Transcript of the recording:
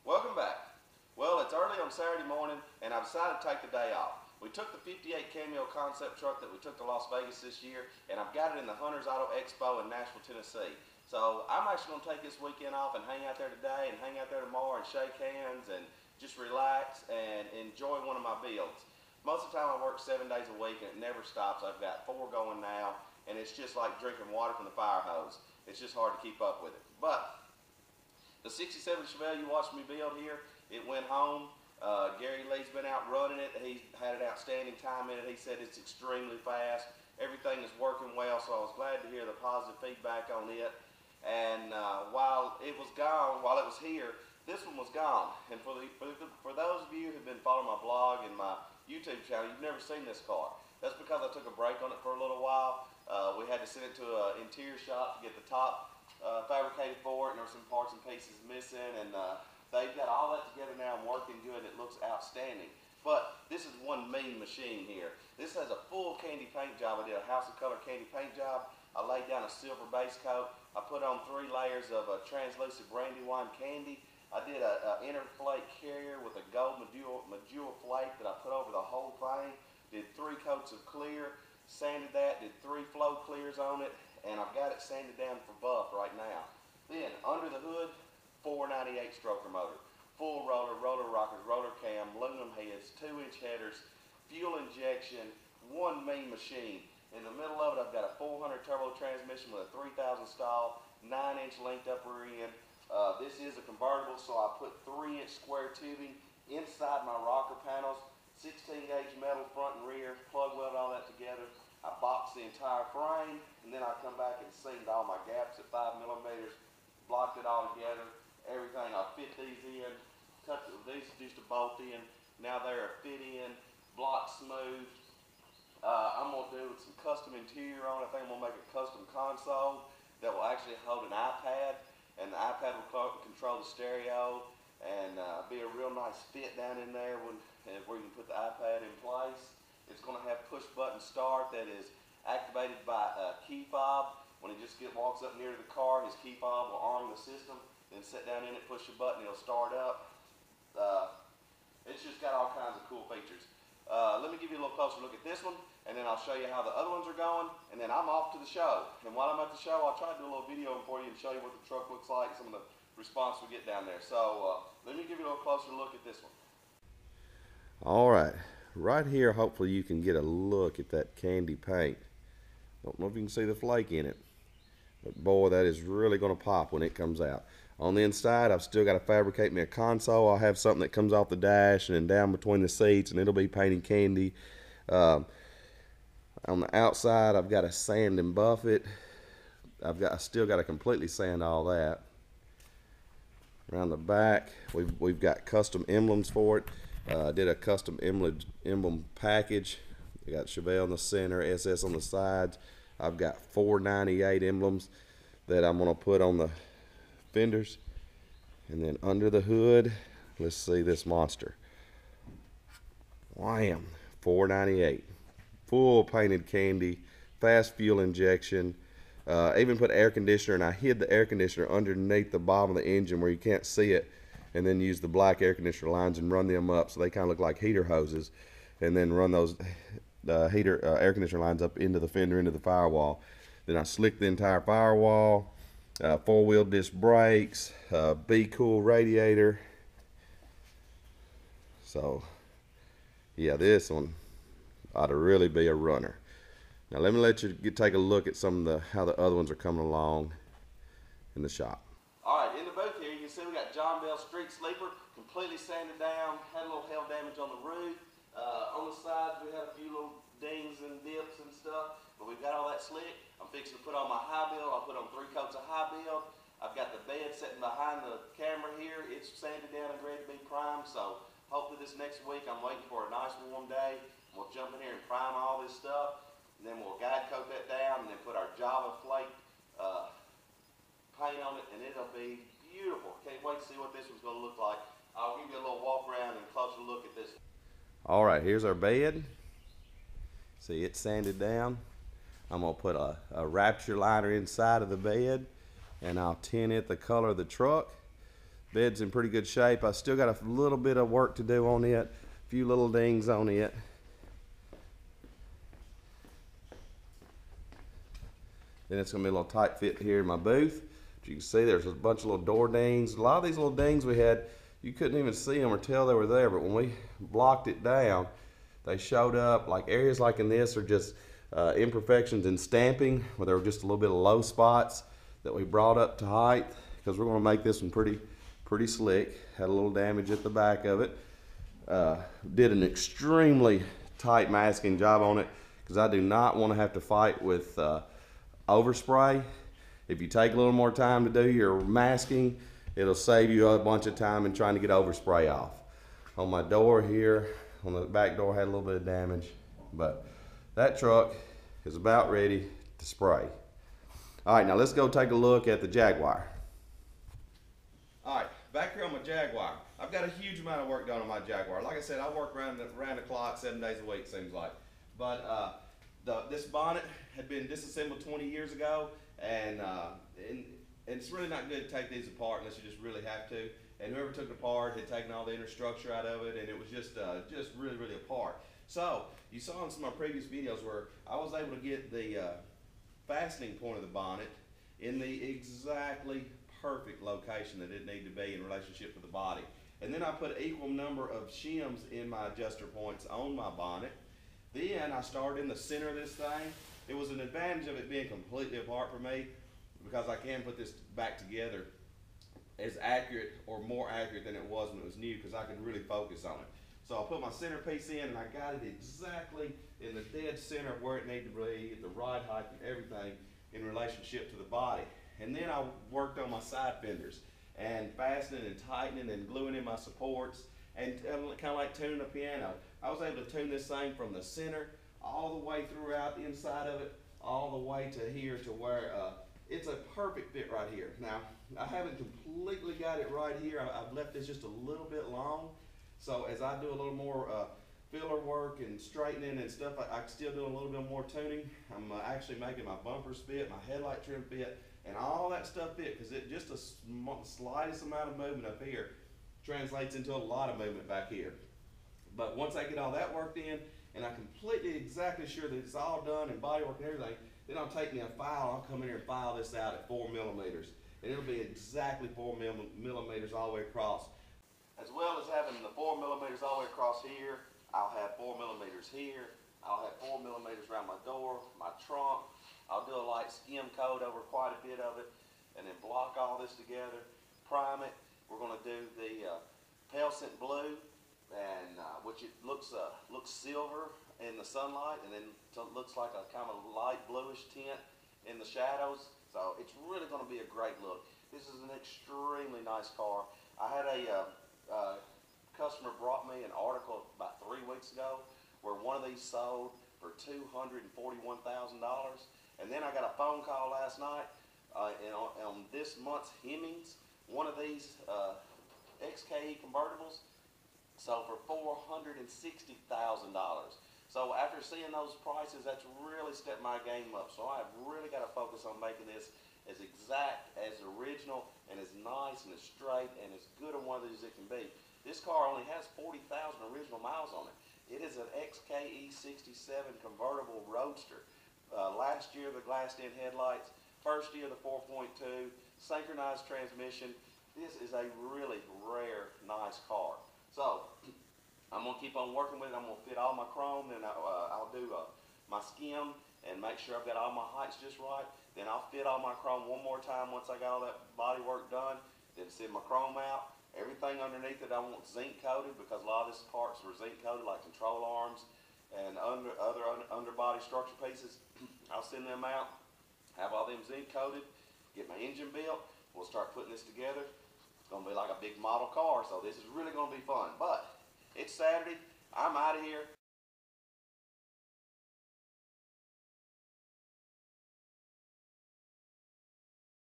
Welcome back. Well, it's early on Saturday morning and I decided to take the day off. We took the 58 Cameo concept truck that we took to Las Vegas this year, and I've got it in the Hunters Auto Expo in Nashville, Tennessee. So I'm actually going to take this weekend off and hang out there today and hang out there tomorrow and shake hands and just relax and enjoy one of my builds. Most of the time I work 7 days a week and it never stops. I've got 4 going now, and it's just like drinking water from the fire hose. It's just hard to keep up with it. But the 67 Chevelle you watched me build here, it went home. Gary Lee's been out running it. He had an outstanding time in it. He said it's extremely fast. Everything is working well, so I was glad to hear the positive feedback on it. And while it was gone, while it was here, this one was gone. And for those of you who've been following my blog and my YouTube channel, you've never seen this car. That's because I took a break on it for a little while. We had to send it to an interior shop to get the top fabricated for it, and there were some parts and pieces missing, and they've got all that together now and working good. It looks outstanding. But this is one mean machine here. This has a full candy paint job. I did a House of Color candy paint job. I laid down a silver base coat. I put on 3 layers of translucent brandywine candy. I did an inner flake carrier with a gold medjool flake that I put over the whole thing. Did 3 coats of clear, sanded that, did 3 flow clears on it, and I've got it sanded down for buff right now. Then under the hood, 498 stroker motor, full roller, roller rockers, roller cam, aluminum heads, 2-inch headers, fuel injection, one mean machine. In the middle of it, I've got a 400 turbo transmission with a 3000 stall, 9-inch linked upper end. This is a convertible, so I put 3-inch square tubing inside my rocker panels, 16-gauge metal front and rear, plug welded all that together. I boxed the entire frame, and then I come back and seamed all my gaps at 5 millimeters, blocked it all together, everything. I fit these in, these used to bolt in, now they're a fit in, block smooth. I'm going to do some custom interior on it. I think I'm going to make a custom console that will actually hold an iPad, and the iPad will control the stereo, and be a real nice fit down in there where you can put the iPad in place. It's going to have push button start that is activated by a key fob. When he just walks up near the car, his key fob will arm the system, then sit down in it, push the button, it'll start up. It's just got all kinds of cool features. Let me give you a little closer look at this one, and then I'll show you how the other ones are going, and then I'm off to the show. And while I'm at the show, I'll try to do a little video for you and show you what the truck looks like, some of the response we get down there. So let me give you a little closer look at this one. All right, right here, hopefully you can get a look at that candy paint. Don't know if you can see the flake in it, but boy, that is really going to pop when it comes out. On the inside, I've still got to fabricate me a console. I'll have something that comes off the dash and then down between the seats, and it'll be painted candy. On the outside, I've got to sand and buff it. I still got to completely sand all that. Around the back, we've got custom emblems for it. I did a custom emblem package. I got Chevelle in the center, SS on the sides. I've got 498 emblems that I'm going to put on the fenders. And then under the hood, let's see this monster. Wham! 498. Full painted candy, fast fuel injection. I even put air conditioner, and I hid the air conditioner underneath the bottom of the engine where you can't see it, and then use the black air conditioner lines and run them up so they kind of look like heater hoses, and then run those air conditioner lines up into the fender, into the firewall. Then I slicked the entire firewall, 4-wheel disc brakes, Be Cool radiator. So yeah, this one ought to really be a runner. Now let me let you take a look at how the other ones are coming along in the shop. All right, in the booth here, you can see we got John Bell Street Sleeper, completely sanded down, had a little hail damage on the roof. On the sides, we had a few little dings and dips and stuff, but we've got all that slick. I'm fixing to put on my high build. I'll put on 3 coats of high build. I've got the bed sitting behind the camera here. It's sanded down and ready to be primed, so hopefully this next week, I'm waiting for a nice warm day. We'll jump in here and prime all this stuff, and then we'll guide coat that down, and then put our Java flake paint on it, and it'll be beautiful. Can't wait to see what this one's going to look like. I'll give you a little walk around and a closer look at this. All right, here's our bed. See, it's sanded down. I'm gonna put a rapture liner inside of the bed, and I'll tint it the color of the truck. Bed's in pretty good shape. I still got a little bit of work to do on it, a few little dings on it. Then it's gonna be a little tight fit here in my booth. As you can see, there's a bunch of little door dings. A lot of these little dings we had, you couldn't even see them or tell they were there, but when we blocked it down, they showed up. Like areas like in this are just imperfections in stamping, where there were just a little bit of low spots that we brought up to height, because we're gonna make this one pretty slick. Had a little damage at the back of it. Did an extremely tight masking job on it, because I do not want to have to fight with overspray. If you take a little more time to do your masking, it'll save you a bunch of time in trying to get overspray off. On my door here, on the back door, had a little bit of damage, but that truck is about ready to spray. All right, now let's go take a look at the Jaguar. All right, back here on my Jaguar, I've got a huge amount of work done on my Jaguar. Like I said, I work around the clock 7 days a week, seems like. But this bonnet had been disassembled 20 years ago, and it's really not good to take these apart unless you just really have to. And whoever took it apart had taken all the inner structure out of it, and it was just really apart. So you saw in some of my previous videos where I was able to get the fastening point of the bonnet in the exactly perfect location that it needed to be in relationship to the body. And then I put an equal number of shims in my adjuster points on my bonnet. Then I started in the center of this thing. It was an advantage of it being completely apart for me, because I can put this back together as accurate or more accurate than it was when it was new, because I could really focus on it. So I put my centerpiece in, and I got it exactly in the dead center of where it needed to be, at the right height and everything in relationship to the body. And then I worked on my side fenders and fastening and tightening and gluing in my supports, and kind of like tuning a piano. I was able to tune this thing from the center all the way throughout the inside of it, all the way to here, to where it's a perfect fit right here. Now, I haven't completely got it right here. I've left this just a little bit long. So as I do a little more filler work and straightening and stuff, I can still do a little bit more tuning. I'm actually making my bumpers fit, my headlight trim fit, and all that stuff fit, because it just the slightest amount of movement up here translates into a lot of movement back here. But once I get all that worked in, and I'm completely exactly sure that it's all done and body work and everything, then I'll take me a file. I'll come in here and file this out at 4 millimeters. And it'll be exactly 4 millimeters all the way across. As well as having the 4 millimeters all the way across here, I'll have 4 millimeters here. I'll have 4 millimeters around my door, my trunk. I'll do a light skim coat over quite a bit of it, and then block all this together, prime it. We're going to do the pale scent blue, and which it looks silver in the sunlight, and then looks like a kind of light bluish tint in the shadows. So it's really going to be a great look. This is an extremely nice car. I had a customer brought me an article about 3 weeks ago where one of these sold for $241,000, and then I got a phone call last night on this month's Hemmings. One of these XKE convertibles sold for $460,000. So after seeing those prices, that's really stepped my game up. So I've really got to focus on making this as exact, as original, and as nice and as straight and as good a one of these as it can be. This car only has 40,000 original miles on it. It is an XKE 67 convertible roadster. Last year the glassed-in headlights, first year the 4.2, synchronized transmission. This is a really rare, nice car. So I'm going to keep on working with it. I'm going to fit all my chrome, and I'll do my skim and make sure I've got all my heights just right. Then I'll fit all my chrome one more time once I got all that body work done. Then send my chrome out. Everything underneath it I want zinc coated, because a lot of this parts were zinc coated, like control arms and other underbody structure pieces. I'll send them out, have all them zinc coated, get my engine built. We'll start putting this together. It's going to be like a big model car, so this is really going to be fun. But it's Saturday. I'm out of here.